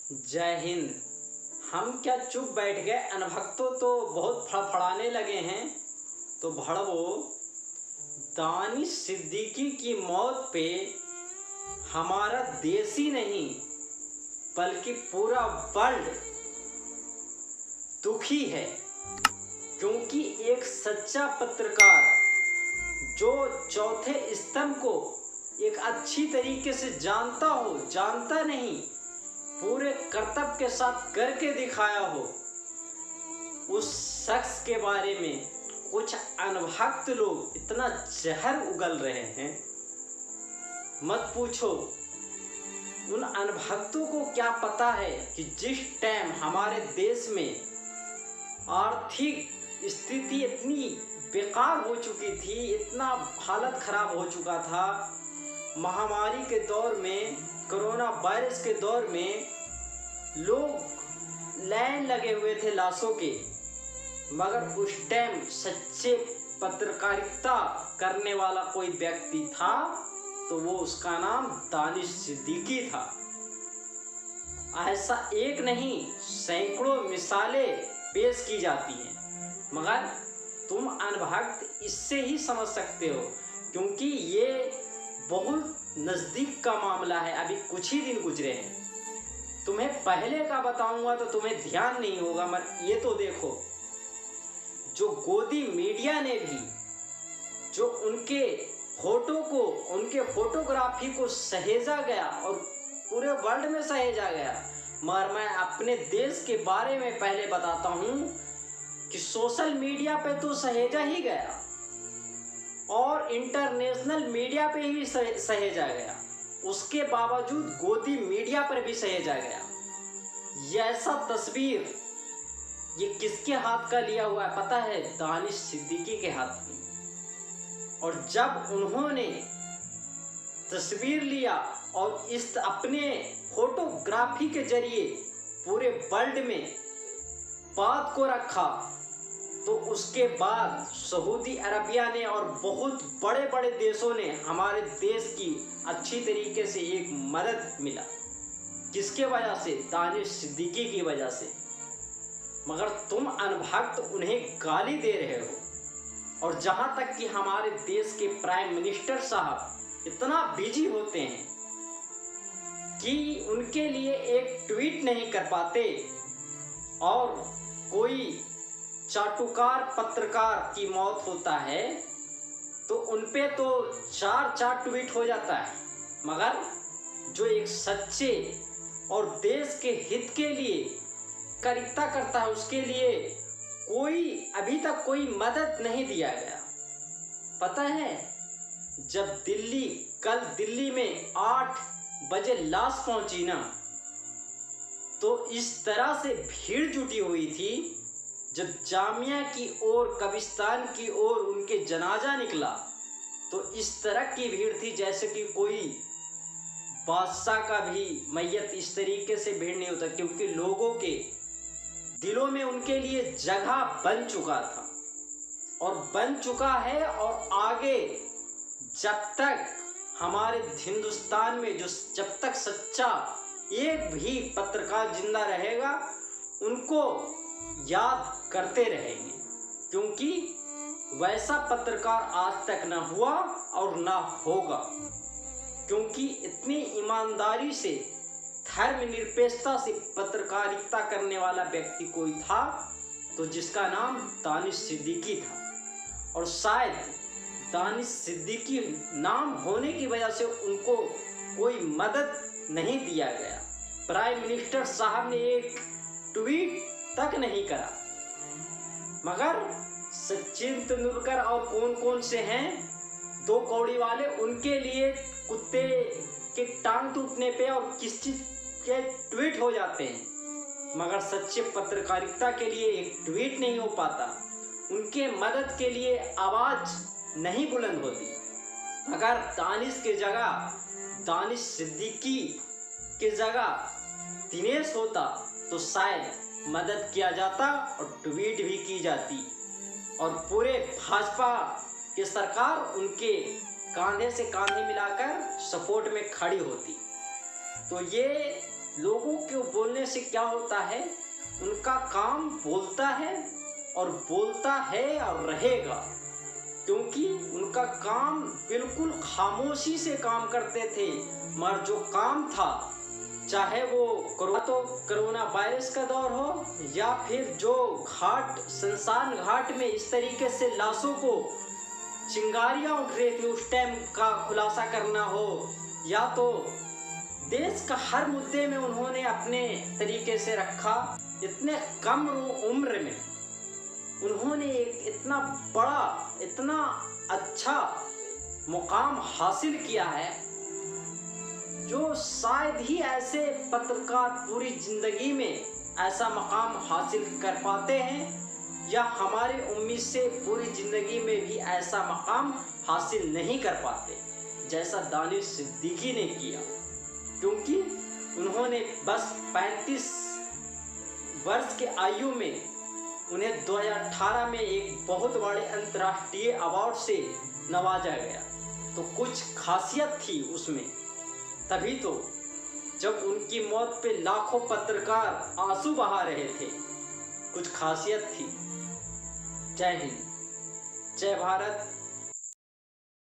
जय हिंद। हम क्या चुप बैठ गए? अनभक्तों तो बहुत फड़फड़ाने लगे हैं। तो भड़वो, दानिश सिद्दीकी की मौत पे हमारा देश ही नहीं बल्कि पूरा वर्ल्ड दुखी है, क्योंकि एक सच्चा पत्रकार जो चौथे स्तंभ को एक अच्छी तरीके से जानता नहीं, पूरे कर्तव्य के साथ करके दिखाया हो, उस शख्स के बारे में कुछ अनभक्त लोग इतना जहर उगल रहे हैं, मत पूछो। उन अनभक्तों को क्या पता है कि जिस टाइम हमारे देश में आर्थिक स्थिति इतनी बेकार हो चुकी थी, इतना हालत खराब हो चुका था, महामारी के दौर में, कोरोना वायरस के दौर में लोग लाइन लगे हुए थे लाशों के, मगर उस टाइम सच्चे पत्रकारिता करने वाला कोई व्यक्ति था तो वो उसका नाम दानिश सिद्दीकी था। ऐसा एक नहीं, सैकड़ों मिसालें पेश की जाती हैं, मगर तुम अनभक्त इससे ही समझ सकते हो, क्योंकि ये बहुत नज़दीक का मामला है। अभी कुछ ही दिन गुजरे हैं। तुम्हें पहले का बताऊंगा तो तुम्हें ध्यान नहीं होगा, मगर ये तो देखो, जो गोदी मीडिया ने भी जो उनके फोटो को, उनके फोटोग्राफी को सहेजा गया और पूरे वर्ल्ड में सहेजा गया, मगर मैं अपने देश के बारे में पहले बताता हूँ कि सोशल मीडिया पे तो सहेजा ही गया और इंटरनेशनल मीडिया पे ही सहेजा गया, उसके बावजूद गोदी मीडिया पर भी सहेजा गया। ये ऐसा तस्वीर ये किसके हाथ का लिया हुआ है पता है? दानिश सिद्दीकी के हाथ में। और जब उन्होंने तस्वीर लिया और इस अपने फोटोग्राफी के जरिए पूरे वर्ल्ड में बात को रखा, तो उसके बाद सऊदी अरबिया ने और बहुत बड़े बड़े देशों ने हमारे देश की अच्छी तरीके से एक मदद मिला। किसके वजह से? दानिश सिद्दीकी की वजह से। मगर तुम अनभक्त उन्हें गाली दे रहे हो, और जहां तक कि हमारे देश के प्राइम मिनिस्टर साहब इतना बिजी होते हैं कि उनके लिए एक ट्वीट नहीं कर पाते, और कोई चाटुकार पत्रकार की मौत होता है तो उनपे तो चार ट्वीट हो जाता है, मगर जो एक सच्चे और देश के हित के लिए कारिता करता है, उसके लिए अभी तक कोई मदद नहीं दिया गया। पता है, जब कल दिल्ली में 8 बजे लाश पहुंची ना, तो इस तरह से भीड़ जुटी हुई थी। जब जामिया की ओर, कब्रिस्तान की ओर उनके जनाजा निकला, तो इस तरह की भीड़ थी जैसे कि कोई बादशाह का भी मैयत इस तरीके से भीड़ नहीं होता, क्योंकि लोगों के दिलों में उनके लिए जगह बन चुका था और बन चुका है। और आगे जब तक हमारे हिंदुस्तान में जब तक सच्चा एक भी पत्रकार जिंदा रहेगा, उनको याद करते रहेंगे, क्योंकि वैसा पत्रकार आज तक ना हुआ और ना होगा। क्योंकि इतनी ईमानदारी से, धर्मनिरपेक्षता से पत्रकारिता करने वाला व्यक्ति कोई था तो जिसका नाम दानिश सिद्दीकी था। और शायद दानिश सिद्दीकी नाम होने की वजह से उनको कोई मदद नहीं दिया गया। प्राइम मिनिस्टर साहब ने एक ट्वीट तक नहीं करा, मगर सचिन तेंदुलकर और कौन से हैं 2 कौड़ी वाले, उनके लिए कुत्ते के टांग टूटने पे और किस चीज के ट्वीट हो जाते हैं, मगर सच्चे पत्रकारिता के लिए एक ट्वीट नहीं हो पाता, उनके मदद के लिए आवाज नहीं बुलंद होती। अगर दानिश के जगह, दानिश सिद्दीकी के जगह दिनेश होता तो शायद मदद किया जाता और ट्वीट भी की जाती, और पूरे भाजपा की सरकार उनके कांधे से कांधे मिलाकर सपोर्ट में खड़ी होती। तो ये लोगों के बोलने से क्या होता है, उनका काम बोलता है और बोलता है और रहेगा, क्योंकि उनका काम बिल्कुल खामोशी से काम करते थे। मगर जो काम था, चाहे वो कोरोना वायरस का दौर हो या फिर जो शमशान घाट में इस तरीके से लाशों को चिंगारियां उठ रही थी उस टाइम का खुलासा करना हो, या तो देश का हर मुद्दे में उन्होंने अपने तरीके से रखा। इतने कम उम्र में उन्होंने एक इतना बड़ा, इतना अच्छा मुकाम हासिल किया है, जो शायद ही ऐसे पत्रकार पूरी जिंदगी में ऐसा मकाम हासिल कर पाते हैं, या हमारे उम्मीद से पूरी जिंदगी में भी ऐसा मकाम हासिल नहीं कर पाते जैसा दानिश सिद्दीकी ने किया। क्योंकि उन्होंने बस 35 वर्ष के आयु में उन्हें 2018 में एक बहुत बड़े अंतर्राष्ट्रीय अवार्ड से नवाजा गया। तो कुछ खासियत थी उसमें, तभी तो जब उनकी मौत पे लाखों पत्रकार आंसू बहा रहे थे, कुछ खासियत थी। जय हिंद, जय भारत।